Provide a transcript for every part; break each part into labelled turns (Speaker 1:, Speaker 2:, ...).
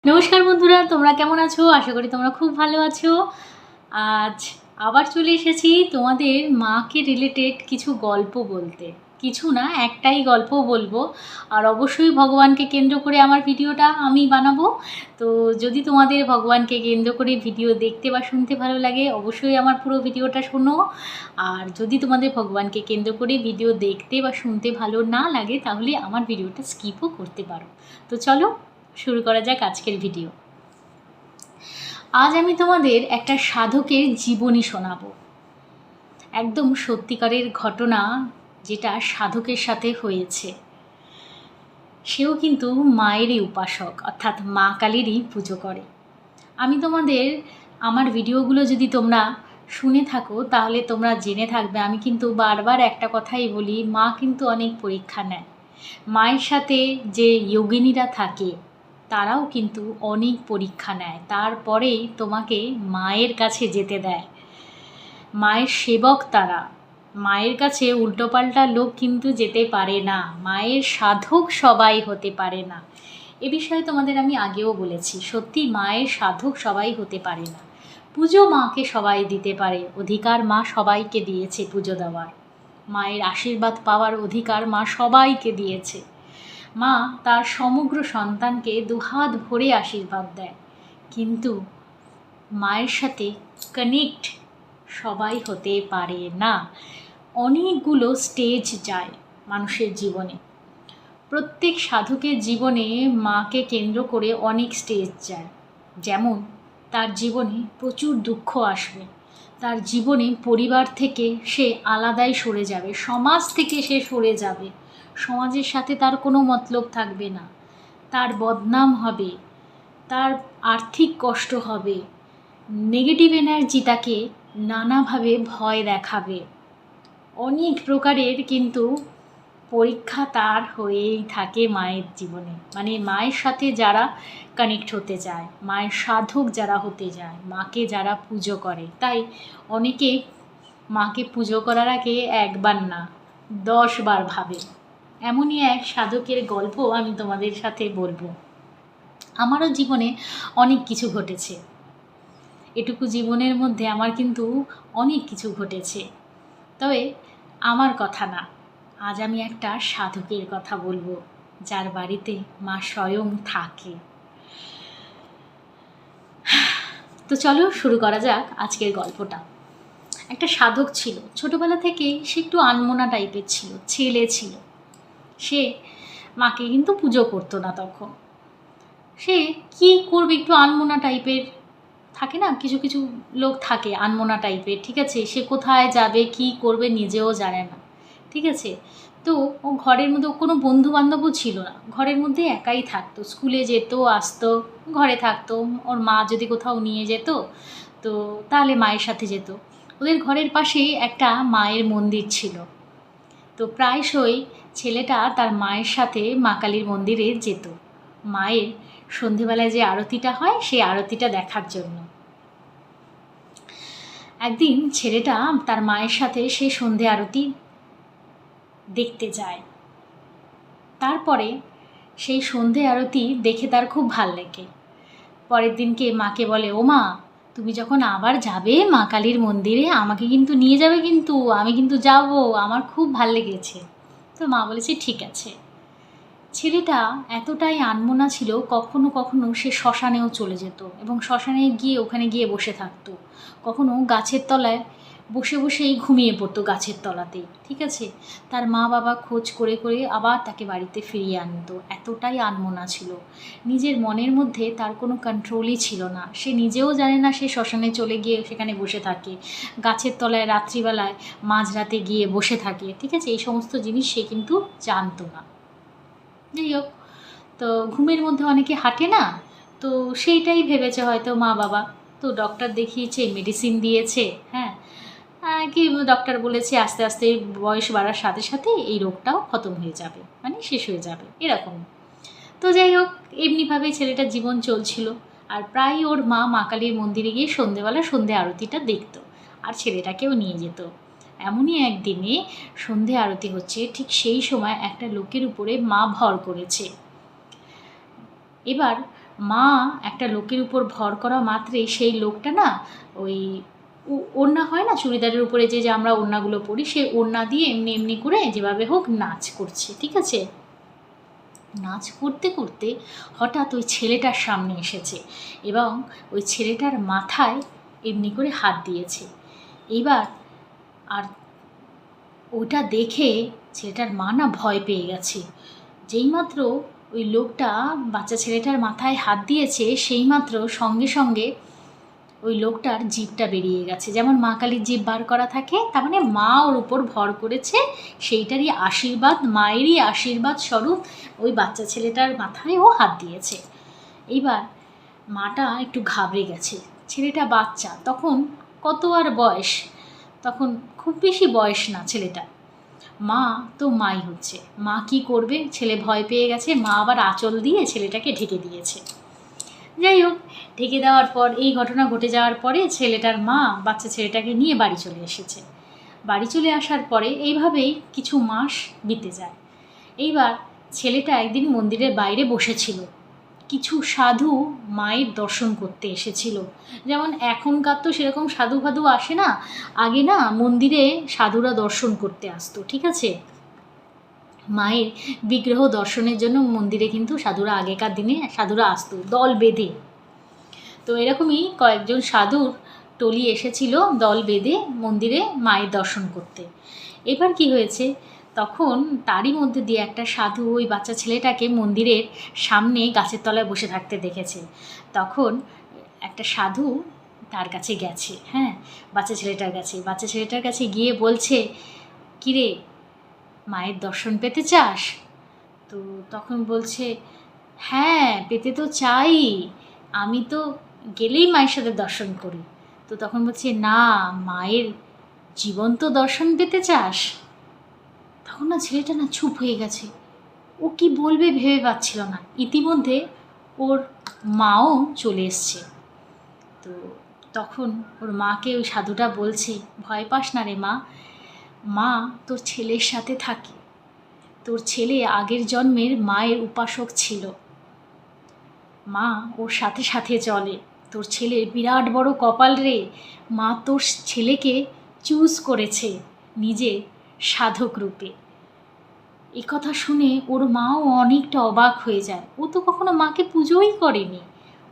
Speaker 1: নমস্কার বন্ধুরা, তোমরা কেমন আছো? আশা করি তোমরা খুব ভালো আছো। আজ আবার চলে এসেছি তোমাদের মাকে রিলেটেড কিছু গল্প বলতে। কিছু না, একটাই গল্প বলবো। আর অবশ্যই ভগবানকে কেন্দ্র করে আমার ভিডিওটা আমি বানাবো। তো যদি তোমাদের ভগবানকে কেন্দ্র করে ভিডিও দেখতে বা শুনতে ভালো লাগে, অবশ্যই আমার পুরো ভিডিওটা শোনো। আর যদি তোমাদের ভগবানকে কেন্দ্র করে ভিডিও দেখতে বা শুনতে ভালো না লাগে, তাহলে আমার ভিডিওটা স্কিপও করতে পারো। তো চলো শুরু করা যাক আজকের ভিডিও। আজ আমি তোমাদের একটা সাধকের জীবনী শোনাবো। একদম সত্যিকারের ঘটনা, যেটা সাধকের সাথে হয়েছে। সেও কিন্তু মায়েরই উপাসক, অর্থাৎ মা কালীরই পুজো করে। আমি তোমাদের আমার ভিডিওগুলো যদি তোমরা শুনে থাকো, তাহলে তোমরা জেনে থাকবে আমি কিন্তু বারবার একটা কথাই বলি, মা কিন্তু অনেক পরীক্ষা নেয়। মায়ের সাথে যে যোগিনীরা থাকে তারাও কিন্তু অনেক পরীক্ষা নেয়, তারপরেই তোমাকে মায়ের কাছে যেতে দেয়। মায়ের সেবক তারা, মায়ের কাছে উল্টোপাল্টা লোক কিন্তু যেতে পারে না, মায়ের সাধক সবাই হতে পারে না। এ বিষয়ে তোমাদের আমি আগেও বলেছি, সত্যি মায়ের সাধক সবাই হতে পারে না। পুজো মাকে সবাই দিতে পারে, অধিকার মা সবাইকে দিয়েছে পুজো দেওয়ার। মায়ের আশীর্বাদ পাওয়ার অধিকার মা সবাইকে দিয়েছে। মা তার সমগ্র সন্তানকে দুহাত ভরে আশীর্বাদ দেয়, কিন্তু মায়ের সাথে কানেক্ট সবাই হতে পারে না। অনেকগুলো স্টেজ যায় মানুষের জীবনে। প্রত্যেক সাধকের জীবনে মাকে কেন্দ্র করে অনেক স্টেজ যায়। যেমন তার জীবনে প্রচুর দুঃখ আসবে, তার জীবনে পরিবার থেকে সে আলাদাই সরে যাবে, সমাজ থেকে সে সরে যাবে, সমাজের সাথে তার কোনো মতলব থাকবে না, তার বদনাম হবে, তার আর্থিক কষ্ট হবে, নেগেটিভ এনার্জি তাকে নানাভাবে ভয় দেখাবে। অনেক প্রকারের কিন্তু পরীক্ষা তার হয়েই থাকে মায়ের জীবনে। মানে মায়ের সাথে যারা কানেক্ট হতে চায়, মায়ের সাধক যারা হতে যায়, মাকে যারা পুজো করে। তাই অনেকে মাকে পুজো করার আগে একবার না 10 বার ভাবে। এমনই এক সাধকের গল্প আমি তোমাদের সাথে বলবো। আমারও জীবনে অনেক কিছু ঘটেছে, এটুকু জীবনের মধ্যে আমার কিন্তু অনেক কিছু ঘটেছে। তবে আমার কথা না, আজ আমি একটা সাধকের কথা বলবো, যার বাড়িতে মা স্বয়ং থাকে। তো চলো শুরু করা যাক আজকের গল্পটা। একটা সাধক ছিল, ছোটবেলা থেকেই সে একটু আনমনা টাইপের ছিল, ছেলে ছিল। সে মাকে কিন্তু পুজো করতো না তখন। সে কি করবে, একটু আনমনা টাইপের থাকে না, কিছু কিছু লোক থাকে আনমনা টাইপের, ঠিক আছে। সে কোথায় যাবে কি করবে নিজেও জানে না, ঠিক আছে। তো ও ঘরের মধ্যে কোনো বন্ধু বান্ধবও ছিল না, ঘরের মধ্যে একাই থাকতো, স্কুলে যেত আসতো, ঘরে থাকতো। ওর মা যদি কোথাও নিয়ে যেত তো তাহলে মায়ের সাথে যেত। ওদের ঘরের পাশেই একটা মায়ের মন্দির ছিল। তো প্রায়শই ছেলেটা তার মায়ের সাথে মা কালীর মন্দিরে যেত, মায়ের সন্ধেবেলায় যে আরতিটা হয় সেই আরতিটা দেখার জন্য। একদিন ছেলেটা তার মায়ের সাথে সেই সন্ধে আরতি দেখতে যায়। তারপরে সেই সন্ধে আরতি দেখে তার খুব ভাল লাগে। পরের দিনকে মাকে বলে, ও মা, তুমি যখন আবার যাবে মা কালীর মন্দিরে আমাকে কিন্তু নিয়ে যাবে, কিন্তু আমি কিন্তু যাব, আমার খুব ভাল লেগেছে। তো মা বলেছে ঠিক আছে। ছেলেটা এতটাই আনমনা ছিল, কখনো কখনো সে শ্মশানেও চলে যেত এবং শ্মশানে গিয়ে ওখানে গিয়ে বসে থাকতো। কখনো গাছের তলায় বসে বসেই ঘুমিয়ে পড়তো গাছের তলাতেই, ঠিক আছে। তার মা বাবা খোঁজ করে করে আবার তাকে বাড়িতে ফিরিয়ে আনতো। এতটাই আনমনা ছিল, নিজের মনের মধ্যে তার কোনো কন্ট্রোলই ছিল না। সে নিজেও জানে না সে শ্মশানে চলে গিয়ে সেখানে বসে থাকে, গাছের তলায় রাত্রিবেলায় মাঝরাতে গিয়ে বসে থাকে, ঠিক আছে। এই সমস্ত জিনিস সে কিন্তু জানতো না। যাই হোক, তো ঘুমের মধ্যে অনেকে হাঁটে না, তো সেইটাই ভেবেছে হয়তো মা বাবা। তো ডক্টর দেখিয়েছে, মেডিসিন দিয়েছে, হ্যাঁ, কি ডক্টর বলেছে আস্তে আস্তে বয়স বাড়ার সাথে সাথে এই রোগটাও খতম হয়ে যাবে, মানে শেষ হয়ে যাবে এরকম। তো যাই হোক, এমনিভাবেই ছেলেটার জীবন চলছিল। আর প্রায় ওর মা মা কালীর মন্দিরে গিয়ে সন্ধেবেলা সন্ধে আরতিটা দেখতো, আর ছেলেটাকেও নিয়ে যেত। এমনই একদিনে সন্ধে আরতি হচ্ছে, ঠিক সেই সময় একটা লোকের উপরে মা ভর করেছে। এবার মা একটা লোকের উপর ভর করা মাত্রেই সেই লোকটা না ওই ওড়না হয় না চুড়িদারের উপরে যে আমরা ওড়নাগুলো পরি, সেই ওড়না দিয়ে এমনি এমনি করে যেভাবে হোক নাচ করছে, ঠিক আছে। নাচ করতে করতে হঠাৎ ওই ছেলেটার সামনে এসেছে এবং ওই ছেলেটার মাথায় এমনি করে হাত দিয়েছে। এইবার আর ওটা দেখে ছেলেটার মা না ভয় পেয়ে গেছে। যেইমাত্র ওই লোকটা বাচ্চা ছেলেটার মাথায় হাত দিয়েছে সেইমাত্র সঙ্গে সঙ্গে ওই লোকটার জিভটা বেরিয়ে গেছে, যেমন মা কালীর জিভ বার করা থাকে, তার মানে মা ওর উপর ভর করেছে, সেইটারই আশীর্বাদ, মায়েরই আশীর্বাদ স্বরূপ ওই বাচ্চা ছেলেটার মাথায় ও হাত দিয়েছে। এইবার মাটা একটু ঘাবড়ে গেছে, ছেলেটা বাচ্চা, তখন কত আর বয়স, তখন খুব বেশি বয়স না ছেলেটা, মা তো মাই হচ্ছে, মা কি করবে, ছেলে ভয় পেয়ে গেছে, মা আবার আঁচল দিয়ে ছেলেটাকে ঢেকে দিয়েছে। যাই হোক, ঢেকে দেওয়ার পর এই ঘটনা ঘটে যাওয়ার পরে ছেলেটার মা বাচ্চা ছেলেটাকে নিয়ে বাড়ি চলে এসেছে। বাড়ি চলে আসার পরে এইভাবেই কিছু মাস বিতে যায়। এইবার ছেলেটা একদিন মন্দিরের বাইরে বসেছিল, কিছু সাধু মায়ের দর্শন করতে এসেছিল। যেমন এখনকার তো সেরকম সাধু ফাধু আসে না, আগে না মন্দিরে সাধুরা দর্শন করতে আসতো, ঠিক আছে। মায়ের বিগ্রহ দর্শনের জন্য মন্দিরে কিন্তু সাধুরা, আগেকার দিনে সাধুরা আসতো দল বেঁধে। তো এরকমই কয়েকজন সাধুর টলি এসেছিল দল বেঁধে মন্দিরে মায়ের দর্শন করতে। এবার কি হয়েছে, তখন তারই মধ্যে দিয়ে একটা সাধু ওই বাচ্চা ছেলেটাকে মন্দিরের সামনে গাছের তলায় বসে থাকতে দেখেছে। তখন একটা সাধু তার কাছে গেছে, হ্যাঁ, বাচ্চা ছেলেটার কাছে গিয়ে বলছে, কিরে মায়ের দর্শন পেতে চাস? তো তখন বলছে, হ্যাঁ পেতে তো চাই, আমি তো গেলেই মায়ের সাথে দর্শন করি। তো তখন বলছে, না মায়ের জীবন্ত দর্শন পেতে চাস? তখন না ছেলেটা না চুপ হয়ে গেছে, ও কি বলবে ভেবে পাচ্ছিল না। ইতিমধ্যে ওর মাও চলে এসছে। তো তখন ওর মাকে ওই সাধুটা বলছে, ভয় পাস না রে মা, মা তোর ছেলের সাথে থাকে, তোর ছেলে আগের জন্মের মায়ের উপাসক ছিল, মা ওর সাথে সাথে চলে, তোর ছেলের বিরাট বড় কপাল রে, মা তোর ছেলেকে চুজ করেছে নিজে সাধক রূপে। এ কথা শুনে ওর মাও অনেকটা অবাক হয়ে যায়, ও তো কখনো মাকে পুজোই করেনি,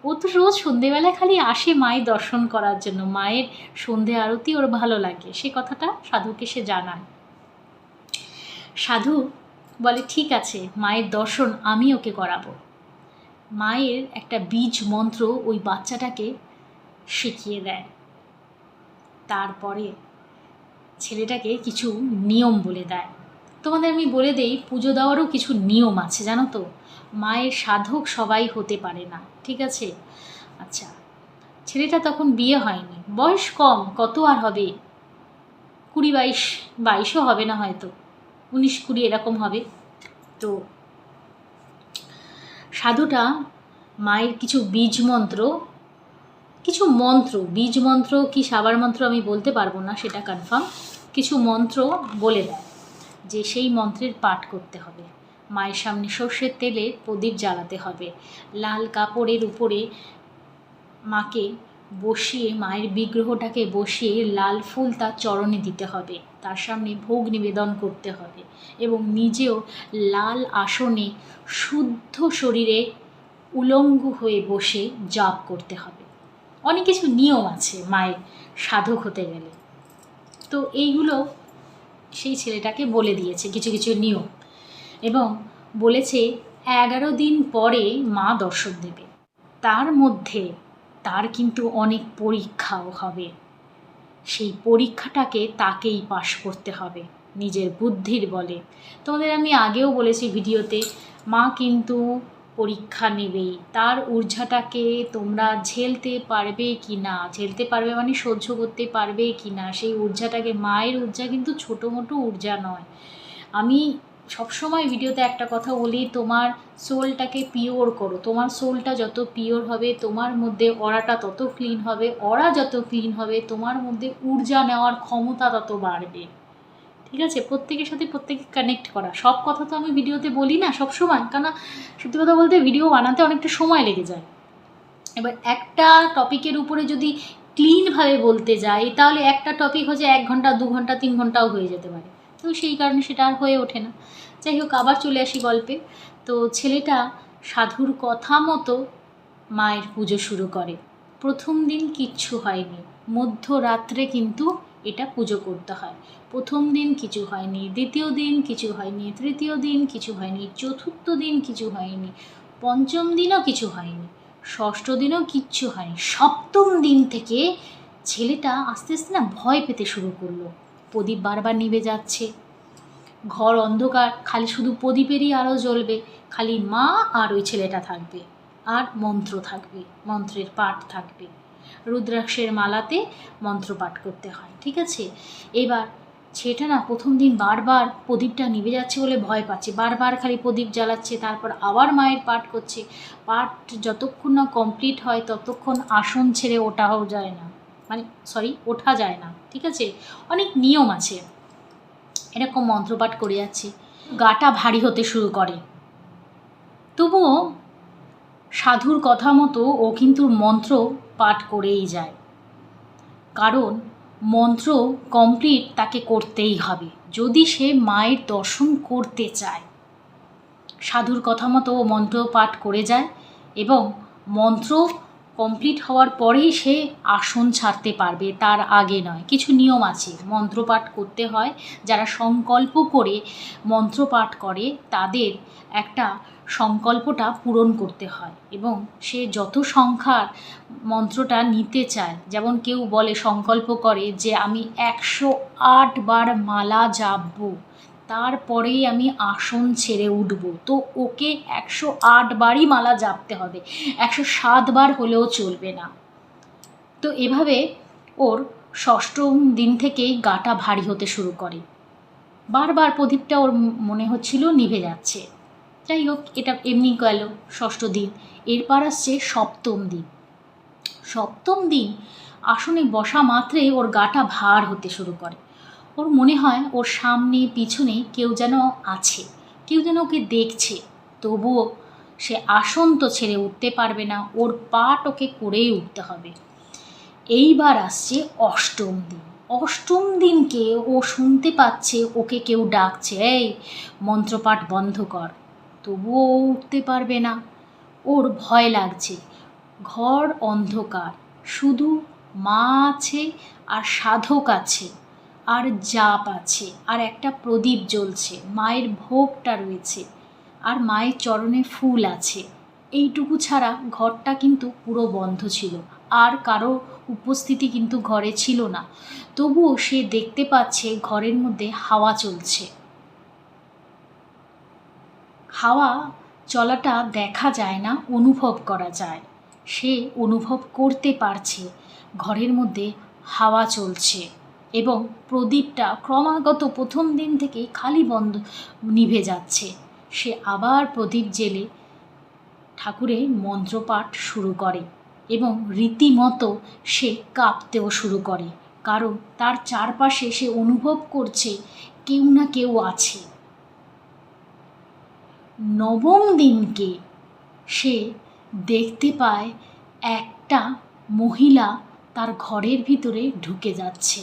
Speaker 1: ও তো রোজ সন্ধেবেলা খালি আসে মায়ের দর্শন করার জন্য, মায়ের সন্ধে আরতি ওর ভালো লাগে, সে কথাটা সাধুকে সে জানায়। সাধু বলে, ঠিক আছে মায়ের দর্শন আমি ওকে করাবো। মায়ের একটা বীজ মন্ত্র ওই বাচ্চাটাকে শিখিয়ে দেয়। তারপরে ছেলেটাকে কিছু নিয়ম বলে দেয়। তোমাদের আমি বলে দেই, পুজো দেওয়ারও কিছু নিয়ম আছে জানো তো, মায়ের সাধক সবাই হতে পারে না, ঠিক আছে। আচ্ছা, ছেলেটা তখন বিয়ে হয়নি, বয়স কম, কত আর হবে, 20-22 হবে না, হয়তো 19-20 এরকম হবে। তো সাধুটা মায়ের কিছু বীজ মন্ত্র, বীজ মন্ত্র কি সাবার মন্ত্র আমি বলতে পারবো না, সেটা কনফার্ম, কিছু মন্ত্র বলে দেয় যে সেই মন্ত্রের পাঠ করতে হবে। মায়ের সামনে সর্ষের তেলে প্রদীপ জ্বালাতে হবে, লাল কাপড়ের উপরে মাকে বসিয়ে, মায়ের বিগ্রহটাকে বসিয়ে লাল ফুল তার চরণে দিতে হবে, তার সামনে ভোগ নিবেদন করতে হবে এবং নিজেও লাল আসনে শুদ্ধ শরীরে উলঙ্গ হয়ে বসে জপ করতে হবে। অনেক কিছু নিয়ম আছে মায়ের সাধক হতে গেলে। তো এইগুলো সেই ছেলেটাকে বলে দিয়েছে কিছু কিছু নিয়ম, এবং বলেছে 11 দিন পরে মা দর্শন দেবে, তার মধ্যে তার কিন্তু অনেক পরীক্ষাও হবে, সেই পরীক্ষাটাকে তাকেই পাশ করতে হবে নিজের বুদ্ধির বলে। তোমাদের আমি আগেও বলেছি ভিডিওতে, মা কিন্তু পরীক্ষা নেবেই, তার ঊর্জাটাকে তোমরা ঝেলতে পারবে কি না, ঝেলতে পারবে মানে সহ্য করতে পারবে কি না, সেই ঊর্জাটাকে, মায়ের ঊর্জা কিন্তু ছোটো মোটো ঊর্জা নয়। আমি সবসময় ভিডিওতে একটা কথা বলি, তোমার সোলটাকে পিওর করো, তোমার সোলটা যত পিওর হবে তোমার মধ্যে অরাটা তত ক্লিন হবে, অরা যত ক্লিন হবে তোমার মধ্যে ঊর্জা নেওয়ার ক্ষমতা তত বাড়বে, ঠিক আছে। প্রত্যেকের সাথে প্রত্যেকে কানেক্ট করা, সব কথা তো আমি ভিডিওতে বলি না সবসময়, কেন সত্যি কথা বলতে ভিডিও বানাতে অনেকটা সময় লেগে যায়, এবার একটা টপিকের উপরে যদি ক্লিনভাবে বলতে যাই তাহলে একটা টপিক হচ্ছে 1 ঘন্টা 2 ঘন্টা 3 ঘন্টাও হয়ে যেতে পারে, তো সেই কারণে সেটা আর হয়ে ওঠে না। যাই হোক, আবার চলে আসি গল্পে। তো ছেলেটা সাধুর কথা মতো মায়ের পুজো শুরু করে। প্রথম দিন কিচ্ছু হয়নি, মধ্যরাত্রে কিন্তু এটা পুজো করতে হয়। প্রথম দিন কিছু হয়নি, দ্বিতীয় দিন কিছু হয়নি, তৃতীয় দিন কিছু হয়নি, চতুর্থ দিন কিছু হয়নি, পঞ্চম দিনও কিছু হয়নি, ষষ্ঠ দিনও কিচ্ছু হয়নি। সপ্তম দিন থেকে ছেলেটা আস্তে আস্তে না ভয় পেতে শুরু করলো। প্রদীপ বারবার নিভে যাচ্ছে, ঘর অন্ধকার, খালি শুধু প্রদীপেরই আলো জ্বলবে, খালি মা আর ওই ছেলেটা থাকবে, আর মন্ত্র থাকবে, মন্ত্রের পাঠ থাকবে, রুদ্রাক্ষের মালাতে মন্ত্র পাঠ করতে হয়, ঠিক আছে। এবার সেটা না প্রথম দিন বারবার প্রদীপটা নিভে যাচ্ছে বলে ভয় পাচ্ছে, বারবার খালি প্রদীপ জ্বালাচ্ছে, তারপর আবার মায়ের পাঠ করছে। পাঠ যতক্ষণ না কমপ্লিট হয় ততক্ষণ আসন ছেড়ে ওঠাও যায় না, ওঠা যায় না, ঠিক আছে, অনেক নিয়ম আছে। এরকম মন্ত্রপাঠ করে যাচ্ছে, গাটা ভারী হতে শুরু করে। তবুও সাধুর কথা মতো ও কিন্তু মন্ত্র পাঠ করেই যায়, কারণ মন্ত্র কমপ্লিট তাকে করতেই হবে যদি সে মায়ের দর্শন করতে চায়। সাধুর কথা মতো ও মন্ত্র পাঠ করে যায় এবং মন্ত্র কমপ্লিট হওয়ার পরেই সে আসন ছাড়তে পারবে, তার আগে নয়। কিছু নিয়ম আছে, মন্ত্রপাঠ করতে হয়। যারা সংকল্প করে মন্ত্রপাঠ করে তাদের একটা সংকল্পটা পূরণ করতে হয়, এবং সে যত সংখ্যার মন্ত্রটা নিতে চায়, যেমন কেউ বলে সংকল্প করে যে আমি 108 বার মালা জাপবো, তারপরেই আমি আসন ছেড়ে উঠব, তো ওকে 108 বারই মালা জাপতে হবে, 107 বার হলেও চলবে না। তো এভাবে ওর ষষ্ঠম দিন থেকেই গাটা ভারী হতে শুরু করে, বারবার প্রদীপটা ওর মনে হচ্ছিল নিভে যাচ্ছে। যাই হোক, এটা এমনি গেল ষষ্ঠ দিন। এরপর আসছে সপ্তম দিন। সপ্তম দিন আসনে বসা মাত্রই ওর গাটা ভার হতে শুরু করে। ওর মনে হয় ওর সামনে পিছনে কেউ যেন আছে, কেউ যেন ওকে দেখছে। তবুও সে আসন তো ছেড়ে উঠতে পারবে না, ওর পাঠ ওকে করেই উঠতে হবে। এইবার আসছে অষ্টম দিন। অষ্টম দিনকে ও শুনতে পাচ্ছে ওকে কেউ ডাকছে, এই মন্ত্রপাঠ বন্ধ কর। তবুও ও উঠতে পারবে না, ওর ভয় লাগছে। ঘর অন্ধকার, শুধু মা আছে আর সাধক আছে আর জাপ আছে আর একটা প্রদীপ জ্বলছে, মায়ের ভোগটা রয়েছে আর মায়ের চরণে ফুল আছে। এইটুকু ছাড়া ঘরটা কিন্তু পুরো বন্ধ ছিল, আর কারো উপস্থিতি কিন্তু ঘরে ছিল না। তবুও সে দেখতে পাচ্ছে ঘরের মধ্যে হাওয়া চলছে। হাওয়া চলাটা দেখা যায় না, অনুভব করা যায়। সে অনুভব করতে পারছে ঘরের মধ্যে হাওয়া চলছে, এবং প্রদীপটা ক্রমাগত প্রথম দিন থেকেই খালি বন্ধ নিভে যাচ্ছে। সে আবার প্রদীপ জেলে ঠাকুরের মন্ত্রপাঠ শুরু করে এবং রীতিমতো সে কাঁপতেও শুরু করে, কারণ তার চারপাশে সে অনুভব করছে কেউ না কেউ আছে। নবম দিনকে সে দেখতে পায় একটা মহিলা তার ঘরের ভিতরে ঢুকে যাচ্ছে,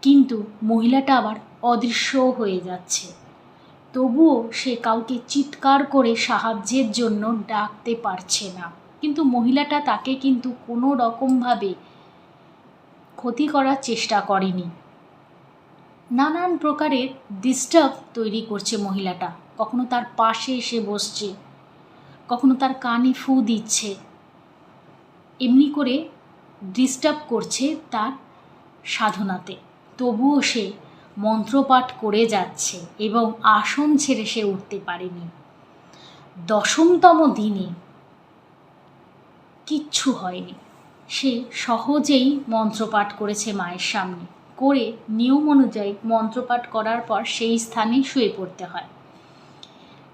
Speaker 1: কিন্তু মহিলাটা আবার অদৃশ্য হয়ে যাচ্ছে। তবুও সে কাউকে চিৎকার করে সাহায্যের জন্য ডাকতে পারছে না, কিন্তু মহিলাটা তাকে কিন্তু কোনো রকমভাবে ক্ষতি করার চেষ্টা করেনি। নানান প্রকারের ডিস্টার্ব তৈরি করছে মহিলাটা, কখনো তার পাশে এসে বসছে, কখনো তার কানে ফু দিচ্ছে, এমনি করে ডিস্টার্ব করছে তার সাধনাতে। তবুও সে মন্ত্রপাঠ করে যাচ্ছে এবং আসন ছেড়ে সে উঠতে পারেনি। দশমতম দিনে কিচ্ছু হয়নি, সে সহজেই মন্ত্রপাঠ করেছে মায়ের সামনে, করে নিয়ম অনুযায়ী মন্ত্রপাঠ করার পর সেই স্থানে শুয়ে পড়তে হয়।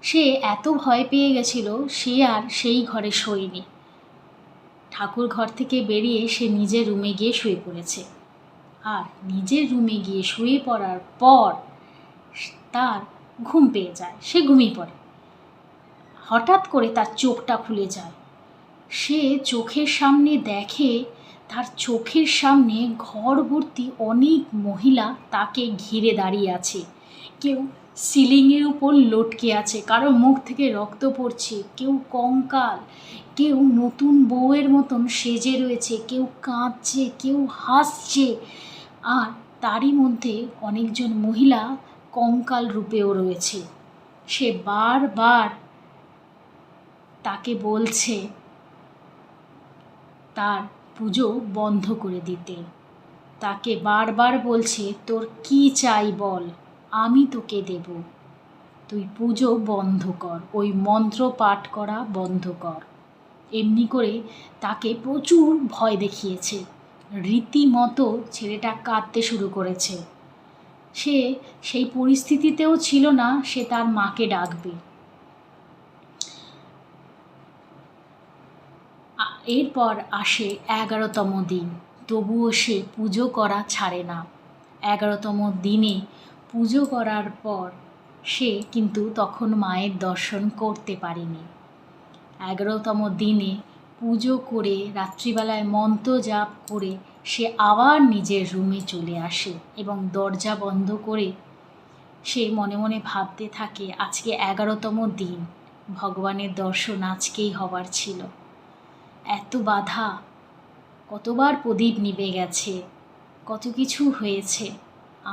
Speaker 1: সে এত ভয় পেয়ে গেছিল, সে আর সেই ঘরে শোয়নি। ঠাকুর ঘর থেকে বেরিয়ে সে নিজের রুমে গিয়ে শুয়ে পড়েছে। আর নিজের রুমে গিয়ে শুয়ে পড়ার পর তার ঘুম পেয়ে যায়, সে ঘুমিয়ে পড়ে। হঠাৎ করে তার চোখটা খুলে যায়, সে চোখের সামনে দেখে তার চোখের সামনে ঘর ভর্তি অনেক মহিলা তাকে ঘিরে দাঁড়িয়ে আছে। কেউ সিলিংয়ের উপর লটকে আছে, কারো মুখ থেকে রক্ত পড়ছে, কেউ কঙ্কাল, কেউ নতুন বউয়ের মতন সেজে রয়েছে, কেউ কাঁদছে, কেউ হাসছে, আর তারই মধ্যে অনেকজন মহিলা কঙ্কাল রূপেও রয়েছে। সে বারবার তাকে বলছে তার পুজো বন্ধ করে দিতে। তাকে বারবার বলছে, তোর কি চাই বল, আমি তোকে দেব, তুই পুজো বন্ধ কর, ওই মন্ত্র পাঠ করা বন্ধ কর। এমনি করে তাকে প্রচুর ভয় দেখিয়েছে। রীতিমতো ছেলেটা কাঁদতে শুরু করেছে। সে সেই পরিস্থিতিতেও ছিল না সে তার মাকে ডাকবে। এরপর আসে 11তম দিন, তবুও সে পুজো করা ছাড়ে না। 11তম দিনে পুজো করার পর সে কিন্তু তখন মায়ের দর্শন করতে পারেনি। 11তম দিনে পুজো করে রাত্রিবেলায় মন্ত্র জাপ করে সে আবার নিজের রুমে চলে আসে এবং দরজা বন্ধ করে সে মনে মনে ভাবতে থাকে, আজকে 11তম দিন, ভগবানের দর্শন আজকেই হবার ছিল। এত বাধা, কতবার প্রদীপ নিভে গেছে, কত কিছু হয়েছে,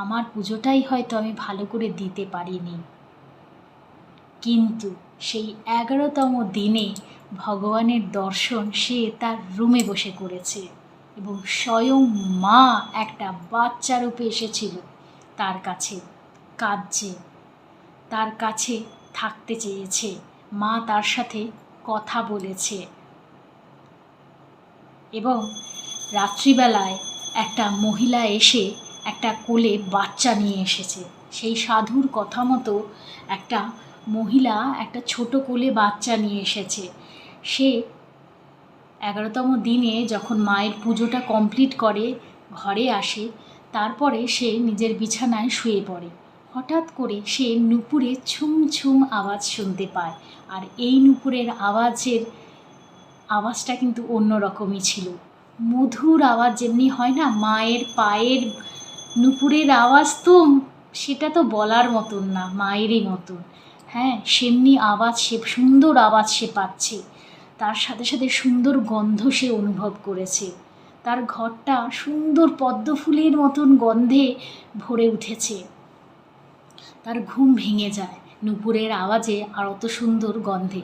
Speaker 1: আমার পুজোটাই হয়তো আমি ভালো করে দিতে পারিনি। কিন্তু সেই 11তম দিনে ভগবানের দর্শন সে তার রুমে বসে করেছে এবং স্বয়ং মা একটা বাচ্চা রূপে এসেছিল তার কাছে, কাঁদছে, তার কাছে থাকতে চেয়েছে। মা তার সাথে কথা বলেছে এবং রাত্রিবেলায় একটা মহিলা এসে একটা কোলে বাচ্চা নিয়ে এসেছে। সেই সাধুর কথা মতো একটা মহিলা একটা ছোট কোলে বাচ্চা নিয়ে এসেছে। সে 11তম দিনে যখন মায়ের পুজোটা কমপ্লিট করে ঘরে আসে, তারপরে সে নিজের বিছানায় শুয়ে পড়ে। হঠাৎ করে সে নুপুরে ছুম ছুম আওয়াজ শুনতে পায়, আর এই নুপুরের আওয়াজটা কিন্তু অন্য রকমই ছিল। মধুর আওয়াজ যেমনি হয় না, মায়ের পায়ের নুপুরের আওয়াজ, তো সেটা তো বলার মতন না, মায়েরই মতন। হ্যাঁ, সেমনি আওয়াজ, সে সুন্দর আওয়াজ সে পাচ্ছে। তার সাথে সাথে সুন্দর গন্ধ সে অনুভব করেছে। তার ঘরটা সুন্দর পদ্ম ফুলের মতন গন্ধে ভরে উঠেছে। তার ঘুম ভেঙে যায় নুপুরের আওয়াজে আর অত সুন্দর গন্ধে।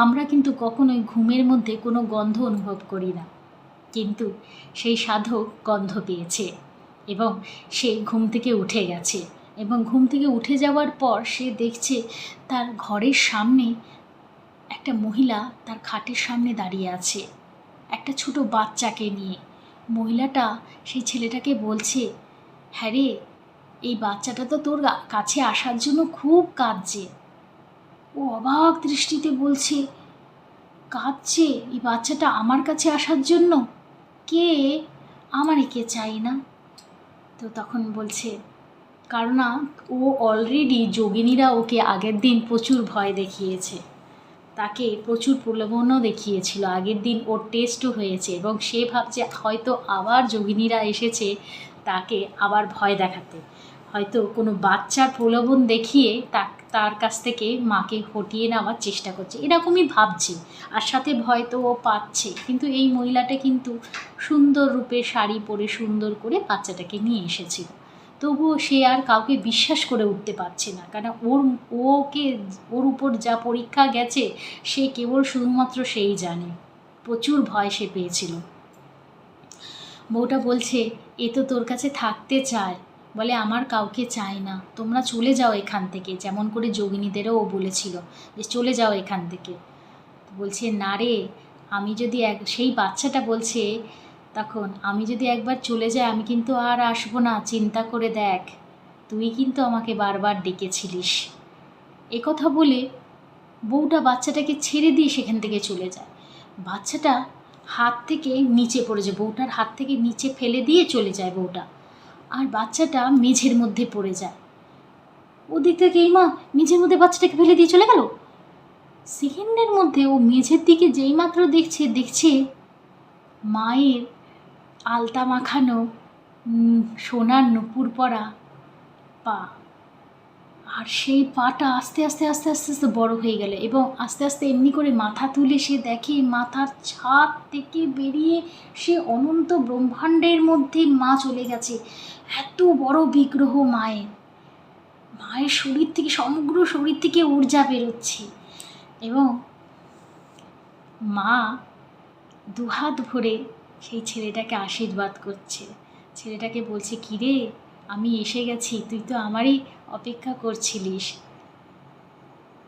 Speaker 1: আমরা কিন্তু কখনোই ঘুমের মধ্যে কোনো গন্ধ অনুভব করি না, কিন্তু সেই সাধক গন্ধ পেয়েছে এবং সে ঘুম থেকে উঠে গেছে। এবং ঘুম থেকে উঠে যাওয়ার পর সে দেখছে তার ঘরের সামনে একটা মহিলা তার খাটের সামনে দাঁড়িয়ে আছে একটা ছোট বাচ্চাকে নিয়ে। মহিলাটা সেই ছেলেটাকে বলছে, হ্যাঁ রে, এই বাচ্চাটা তো তোর কাছে আসার জন্য খুব কাঁদছে। ও অবাক দৃষ্টিতে বলছে, কাঁদছে এই বাচ্চাটা আমার কাছে আসার জন্য? কে? আমার একে চাই না। তো তখন বলছে, কারণ ও অলরেডি যোগিনীরা ওকে আগের দিন প্রচুর ভয় দেখিয়েছে, তাকে প্রচুর প্রলোভনও দেখিয়েছিল। আগের দিন ওর টেস্টও হয়েছে এবং সে ভাবছে হয়তো আবার যোগিনীরা এসেছে তাকে আবার ভয় দেখাতে, হয়তো কোনো বাচ্চার প্রলোভন দেখিয়ে তার কাছ থেকে মাকে হটিয়ে নেওয়ার চেষ্টা করছে, এরকমই ভাবছে। আর সাথে ভয় তো ও পাচ্ছে। কিন্তু এই মহিলাটা কিন্তু সুন্দর রূপে শাড়ি পরে সুন্দর করে বাচ্চাটাকে নিয়ে এসেছিল। তবুও সে আর কাউকে বিশ্বাস করে উঠতে পারছে না, কারণ ওর উপর যা পরীক্ষা গেছে সে কেবল শুধুমাত্র সেই জানে। প্রচুর ভয় সে পেয়েছিল। বউটা বলছে, এ তো তোর কাছে থাকতে চায়, বলে আমার কাউকে চাই না, তোমরা চলে যাও এখান থেকে, যেমন করে যোগিনীদেরও ও বলেছিল যে চলে যাও এখান থেকে। বলছে, না রে, আমি যদি সেই বাচ্চাটা বলছে তখন, আমি যদি একবার চলে যাই আমি কিন্তু আর আসবো না, চিন্তা করে দেখ, তুই কিন্তু আমাকে বারবার ডেকেছিলিস। একথা বলে বউটা বাচ্চাটাকে ছেড়ে দিয়ে সেখান থেকে চলে যায়। বাচ্চাটা হাত থেকে নিচে পড়ে যায়, বউটার হাত থেকে নিচে ফেলে দিয়ে চলে যায় বউটা, আর বাচ্চাটা মেঝের মধ্যে পড়ে যায়। ওদিক থেকে এই মা মেঝের মধ্যে বাচ্চাটাকে ফেলে দিয়ে চলে গেল। সেকেন্ডের মধ্যে ও মেঝের দিকে যেইমাত্র দেখছে মায়ের আলতা মাখানো সোনার নূপুর পরা পা। আর সেই পাটা আস্তে আস্তে আস্তে আস্তে আস্তে বড় হয়ে গেল এবং আস্তে আস্তে এমনি করে মাথা তুলে সে দেখে মাথার ছাদ থেকে বেরিয়ে সে অনন্ত ব্রহ্মাণ্ডের মধ্যে মা চলে গেছে। এত বড় বিগ্রহ মায়ের শরীর থেকে, সমগ্র শরীর থেকে ঊর্জা বেরোচ্ছে এবং মা দুহাত ভরে সেই ছেলেটাকে আশীর্বাদ করছে। ছেলেটাকে বলছে, কিরে আমি এসে গেছি, তুই তো আমারই অপেক্ষা করছিলিস।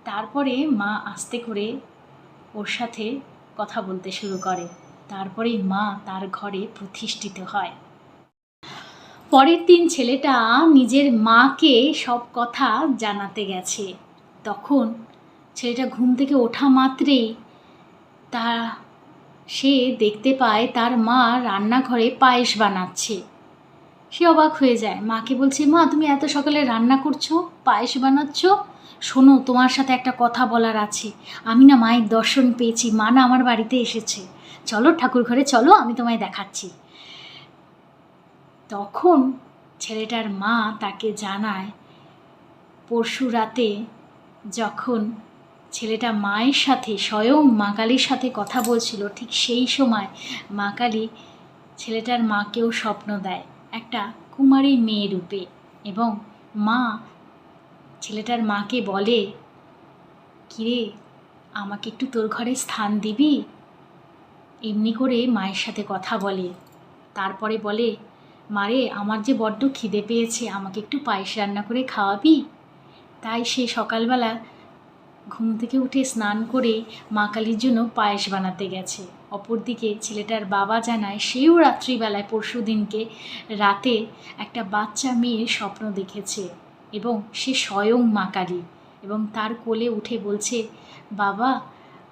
Speaker 1: তারপরে মা আস্তে করে ওর সাথে কথা বলতে শুরু করে। তারপরে মা তার ঘরে প্রতিষ্ঠিত হয়। পরের দিন ছেলেটা নিজের মাকে সব কথা জানাতে গেছে। তখন ছেলেটা ঘুম থেকে ওঠা মাত্রেই সে দেখতে পায় তার মা রান্নাঘরে পায়েস বানাচ্ছে। সে অবাক হয়ে যায়, মাকে বলছে, মা তুমি এত সকালে রান্না করছো, পায়েস বানাচ্ছ? শোনো, তোমার সাথে একটা কথা বলার আছে। আমি না মায়ের দর্শন পেয়েছি, মা না আমার বাড়িতে এসেছে, চলো ঠাকুর ঘরে চলো, আমি তোমায় দেখাচ্ছি। তখন ছেলেটার মা তাকে জানায়, পরশু রাতে যখন ছেলেটা মায়ের সাথে, স্বয়ং মা কালীর সাথে কথা বলছিল, ঠিক সেই সময় মা কালী ছেলেটার মাকেও স্বপ্ন দেয় একটা কুমারী মেয়ে রূপে। এবং মা ছেলেটার মাকে বলে, কিরে আমাকে একটু তোর ঘরে স্থান দিবি? এমনি করে মায়ের সাথে কথা বলে। তারপরে বলে, মারে আমার যে বড্ড খিদে পেয়েছে, আমাকে একটু পায়েস রান্না করে খাওয়াবি? তাই সে সকালবেলা ঘুম থেকে উঠে স্নান করে মা কালীর জন্য পায়েস বানাতে গেছে। অপরদিকে ছেলেটার বাবা জানায়, সেও রাত্রিবেলায় পরশু দিনকে রাতে একটা বাচ্চা মেয়ের স্বপ্ন দেখেছে এবং সে স্বয়ং মা কালী, এবং তার কোলে উঠে বলছে, বাবা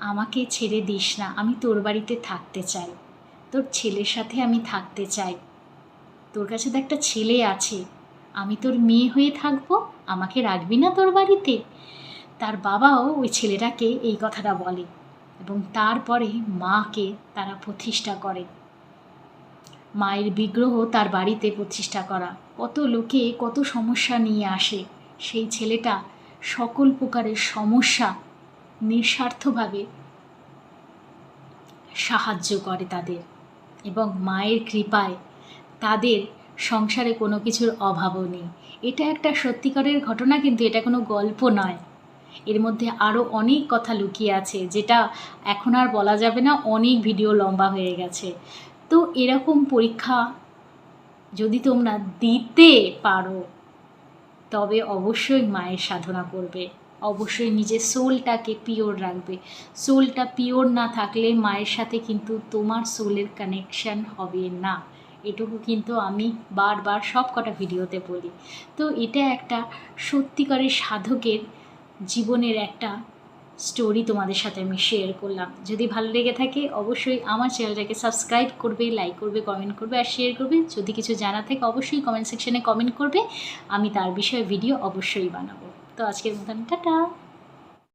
Speaker 1: আমাকে ছেড়ে দিস না, আমি তোর বাড়িতে থাকতে চাই, তোর ছেলের সাথে আমি থাকতে চাই, তোর কাছে তো একটা ছেলে আছে, আমি তোর মেয়ে হয়ে থাকবো, আমাকে রাখবি না তোর বাড়িতে? তার বাবাও ওই ছেলেটাকে এই কথাটা বলে এবং তারপরে মাকে তারা প্রতিষ্ঠা করে। মায়ের বিগ্রহ তার বাড়িতে প্রতিষ্ঠা করা। কত লোকে কত সমস্যা নিয়ে আসে, সেই ছেলেটা সকল প্রকারের সমস্যা নিঃস্বার্থভাবে সাহায্য করে তাদের, এবং মায়ের কৃপায় তাদের সংসারে কোনো কিছুর অভাবও নেই। এটা একটা সত্যিকারের ঘটনা, কিন্তু এটা কোনো গল্প নয়। এর মধ্যে আরও অনেক কথা লুকিয়ে আছে, যেটা এখন আর বলা যাবে না, অনেক ভিডিও লম্বা হয়ে গেছে। তো এরকম পরীক্ষা যদি তোমরা দিতে পারো, তবে অবশ্যই মায়ের সাধনা করবে, অবশ্যই নিজের সোলটাকে পিওর রাখবে। সোলটা পিওর না থাকলে মায়ের সাথে কিন্তু তোমার সোলের কানেকশান হবে না। এটুকু কিন্তু আমি বারবার সব কটা ভিডিওতে বলি। তো এটা একটা সত্যিকারের সাধকের জীবনের একটা স্টোরি তোমাদের সাথে আমি শেয়ার করলাম। যদি ভালো লেগে থাকে অবশ্যই আমার চ্যানেলটাকে সাবস্ক্রাইব করবে, লাইক করবে, কমেন্ট করবে আর শেয়ার করবে। যদি কিছু জানা থাকে অবশ্যই কমেন্ট সেকশনে কমেন্ট করবে, আমি তার বিষয়ে ভিডিও অবশ্যই বানাবো। তো আজকের মতন টাটা।